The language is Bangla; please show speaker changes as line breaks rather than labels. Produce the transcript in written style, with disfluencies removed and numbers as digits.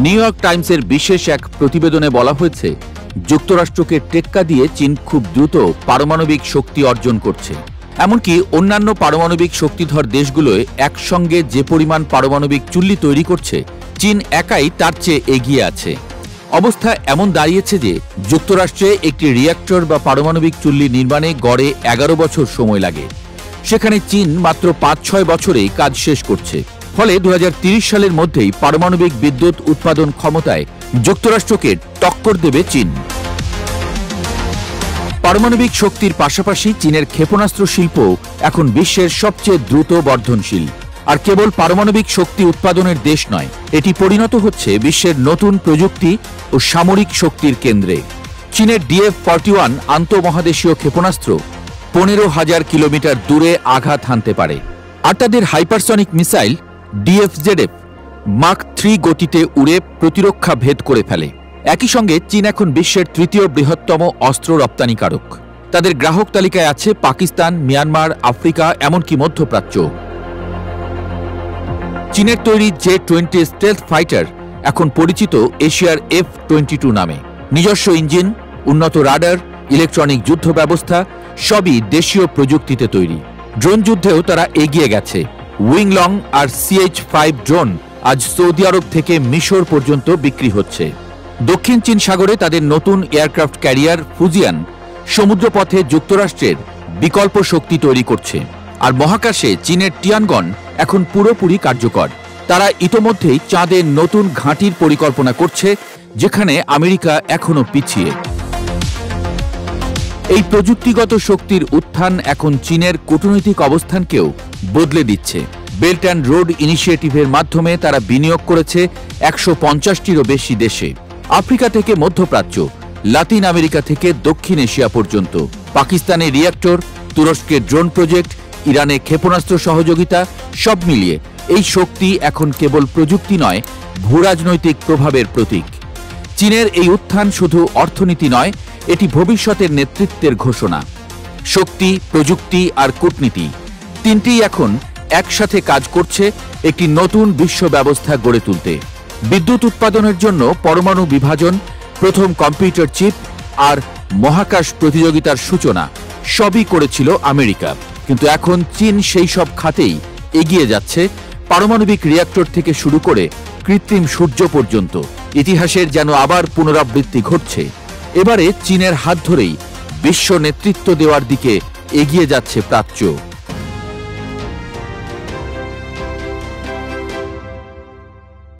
নিউ ইয়র্ক টাইমসের বিশেষ এক প্রতিবেদনে বলা হয়েছে, যুক্তরাষ্ট্রকে টেক্কা দিয়ে চীন খুব দ্রুত পারমাণবিক শক্তি অর্জন করছে। এমনকি অন্যান্য পারমাণবিক শক্তিধর দেশগুলোয় একসঙ্গে যে পরিমাণ পারমাণবিক চুল্লি তৈরি করছে, চীন একাই তার চেয়ে এগিয়ে আছে। অবস্থা এমন দাঁড়িয়েছে যে যুক্তরাষ্ট্রে একটি রিঅ্যাক্টর বা পারমাণবিক চুল্লি নির্মাণে গড়ে 11 বছর সময় লাগে, সেখানে চীন মাত্র 5-6 বছরেই কাজ শেষ করছে। ফলে 2030 সালের মধ্যেই পারমাণবিক বিদ্যুৎ উৎপাদন ক্ষমতায় যুক্তরাষ্ট্রকে টক্কর দেবে চীন। পারমাণবিক শক্তির পাশাপাশি চীনের ক্ষেপণাস্ত্র শিল্প এখন বিশ্বের সবচেয়ে দ্রুত বর্ধনশীল। আর কেবল পারমাণবিক শক্তি উৎপাদনের দেশ নয়, এটি পরিণত হচ্ছে বিশ্বের নতুন প্রযুক্তি ও সামরিক শক্তির কেন্দ্রে। চীনের DF-41 আন্তঃমহাদেশীয় ক্ষেপণাস্ত্র 15,000 কিলোমিটার দূরে আঘাত হানতে পারে, আর তাদের হাইপারসনিক মিসাইল DF-ZF মাক 3 গতিতে উড়ে প্রতিরক্ষা ভেদ করে ফেলে। একই সঙ্গে চীন এখন বিশ্বের তৃতীয় বৃহত্তম অস্ত্র রপ্তানিকারক। তাদের গ্রাহক তালিকায় আছে পাকিস্তান, মিয়ানমার, আফ্রিকা, এমনকি মধ্যপ্রাচ্য। চীনের তৈরি J-20 স্টেলথ ফাইটার এখন পরিচিত এশিয়ার F-22 নামে। নিজস্ব ইঞ্জিন, উন্নত রাডার, ইলেকট্রনিক যুদ্ধ ব্যবস্থা সবই দেশীয় প্রযুক্তিতে তৈরি। ড্রোন যুদ্ধেও তারা এগিয়ে গেছে। উইংলং আর CH-5 ড্রোন আজ সৌদি আরব থেকে মিশর পর্যন্ত বিক্রি হচ্ছে। দক্ষিণ চীন সাগরে তাদের নতুন এয়ারক্রাফট ক্যারিয়ার ফুজিয়ান সমুদ্রপথে যুক্তরাষ্ট্রের বিকল্প শক্তি তৈরি করছে। আর মহাকাশে চীনের টিয়ানগন এখন পুরোপুরি কার্যকর। তারা ইতোমধ্যেই চাঁদে নতুন ঘাঁটির পরিকল্পনা করছে, যেখানে আমেরিকা এখনো পিছিয়ে। এই প্রযুক্তিগত শক্তির উত্থান এখন চীনের কূটনৈতিক অবস্থানকেও বদলে দিচ্ছে। বেল্ট অ্যান্ড রোড ইনিশিয়েটিভের মাধ্যমে তারা বিনিয়োগ করেছে 150টিরও বেশি দেশে, আফ্রিকা থেকে মধ্যপ্রাচ্য, লাতিন আমেরিকা থেকে দক্ষিণ এশিয়া পর্যন্ত। পাকিস্তানে রিঅ্যাক্টর, তুরস্কের ড্রোন প্রজেক্ট, ইরানে ক্ষেপণাস্ত্র সহযোগিতা, সব মিলিয়ে এই শক্তি এখন কেবল প্রযুক্তি নয়, ভূরাজনৈতিক প্রভাবের প্রতীক। চীনের এই উত্থান শুধু অর্থনীতি নয়, এটি ভবিষ্যতের নেতৃত্বের ঘোষণা। শক্তি, প্রযুক্তি আর কূটনীতি তিনটিই এখন একসাথে কাজ করছে একটি নতুন বিশ্ব ব্যবস্থা গড়ে তুলতে। বিদ্যুৎ উৎপাদনের জন্য পরমাণু বিভাজন, প্রথম কম্পিউটার চিপ আর মহাকাশ প্রতিযোগিতার সূচনা সবই করেছিল আমেরিকা। কিন্তু এখন চীন সেই সব খাতেই এগিয়ে যাচ্ছে, পারমাণবিক রিঅ্যাক্টর থেকে শুরু করে কৃত্রিম সূর্য পর্যন্ত। ইতিহাসের যেন আবার পুনরাবৃত্তি ঘটছে। এবারে চীনের হাত ধরেই বিশ্ব নেতৃত্ব দেওয়ার দিকে এগিয়ে যাচ্ছে প্রাচ্য।